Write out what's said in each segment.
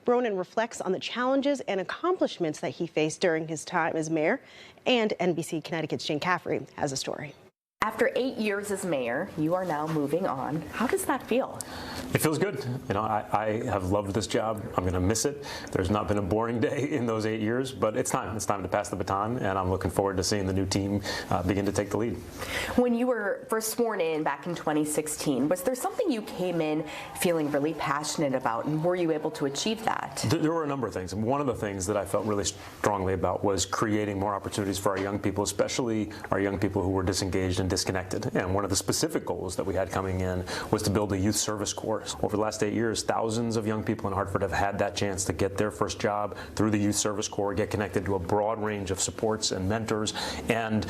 Bronin reflects on the challenges and accomplishments that he faced during his time as mayor, and NBC Connecticut's Jane Caffrey has a story. After 8 years as mayor, you are now moving on. How does that feel? It feels good. You know, I have loved this job. I'm going to miss it. There's not been a boring day in those 8 years, but it's time. It's time to pass the baton, and I'm looking forward to seeing the new team begin to take the lead. When you were first sworn in back in 2016, was there something you came in feeling really passionate about, and were you able to achieve that? There were a number of things. And one of the things that I felt really strongly about was creating more opportunities for our young people, especially our young people who were disengaged and disconnected. And one of the specific goals that we had coming in was to build a youth service corps. Over the last 8 years, thousands of young people in Hartford have had that chance to get their first job through the youth service corps, get connected to a broad range of supports and mentors, and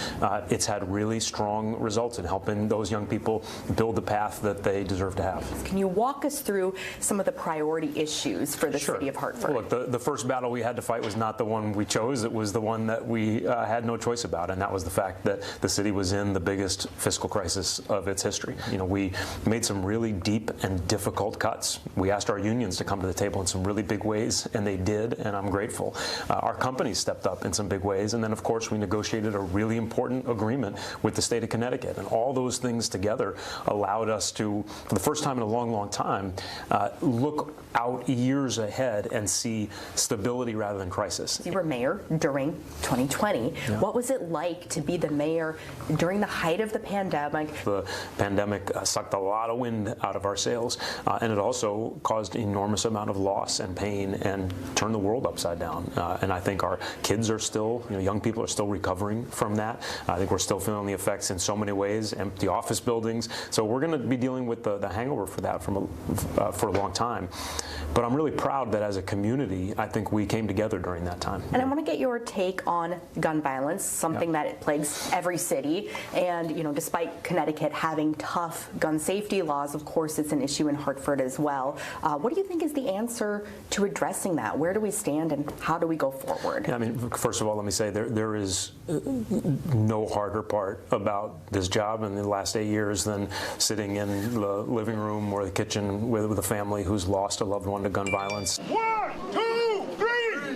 it's had really strong results in helping those young people build the path that they deserve to have. Can you walk us through some of the priority issues for the city of Hartford? Well, look, the first battle we had to fight was not the one we chose. It was the one that we had no choice about, and that was the fact that the city was in the biggest fiscal crisis of its history. You know, we made some really deep and difficult cuts. We asked our unions to come to the table in some really big ways, and they did, and I'm grateful. Our companies stepped up in some big ways, and then of course we negotiated a really important agreement with the state of Connecticut, and all those things together allowed us to, for the first time in a long, long time, look out years ahead and see stability rather than crisis. You were mayor during 2020. Yeah. What was it like to be the mayor during the height of the pandemic? The pandemic sucked a lot of wind out of our sails, and it also caused enormous amount of loss and pain and turned the world upside down. And I think our kids are still, young people are still recovering from that. I think we're still feeling the effects in so many ways, empty office buildings. So we're going to be dealing with the hangover for that for a long time. But I'm really proud that as a community, I think we came together during that time. And I want to get your take on gun violence, something that plagues every city. And, despite Connecticut having tough gun safety laws, of course, it's an issue in Hartford as well. What do you think is the answer to addressing that? Where do we stand and how do we go forward? Yeah, I mean, first of all, let me say there is no harder part about this job in the last 8 years than sitting in the living room or the kitchen with a family who's lost a loved one to gun violence. 1, 2, 3,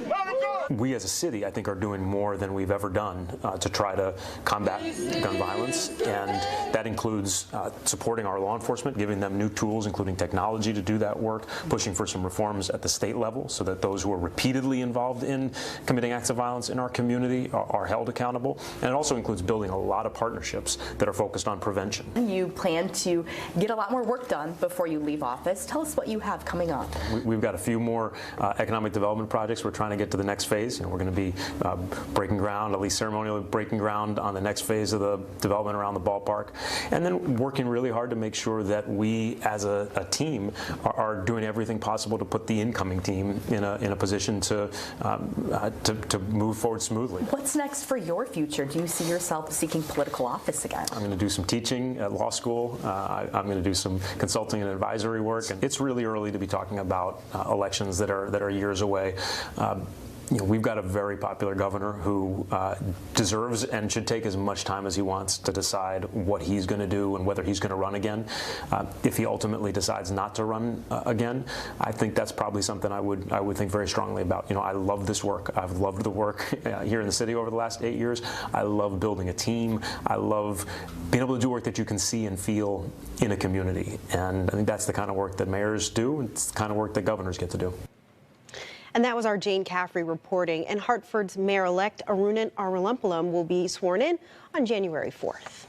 let 'em go! We as a city, I think, are doing more than we've ever done to try to combat gun violence, and that includes supporting our law enforcement, giving them new tools, including technology to do that work, pushing for some reforms at the state level so that those who are repeatedly involved in committing acts of violence in our community are held accountable. And it also includes building a lot of partnerships that are focused on prevention. You plan to get a lot more work done before you leave office. Tell us what you have coming up. We've got a few more economic development projects we're trying to get to the next phase. We're going to be breaking ground, at least ceremonially breaking ground on the next phase of the development around the ballpark, and then working really hard to make sure that we as a team are doing everything possible to put the incoming team in a position to move forward smoothly. What's next for your future? Do you see yourself seeking political office again? I'm going to do some teaching at law school. I'm going to do some consulting and advisory work. And it's really early to be talking about elections that are years away. We've got a very popular governor who deserves and should take as much time as he wants to decide what he's going to do and whether he's going to run again. If he ultimately decides not to run again, I think that's probably something I would think very strongly about. I love this work. I've loved the work here in the city over the last 8 years. I love building a team. I love being able to do work that you can see and feel in a community. And I think that's the kind of work that mayors do. It's the kind of work that governors get to do. And that was our Jane Caffrey reporting. And Hartford's mayor-elect Bronin will be sworn in on January 4th.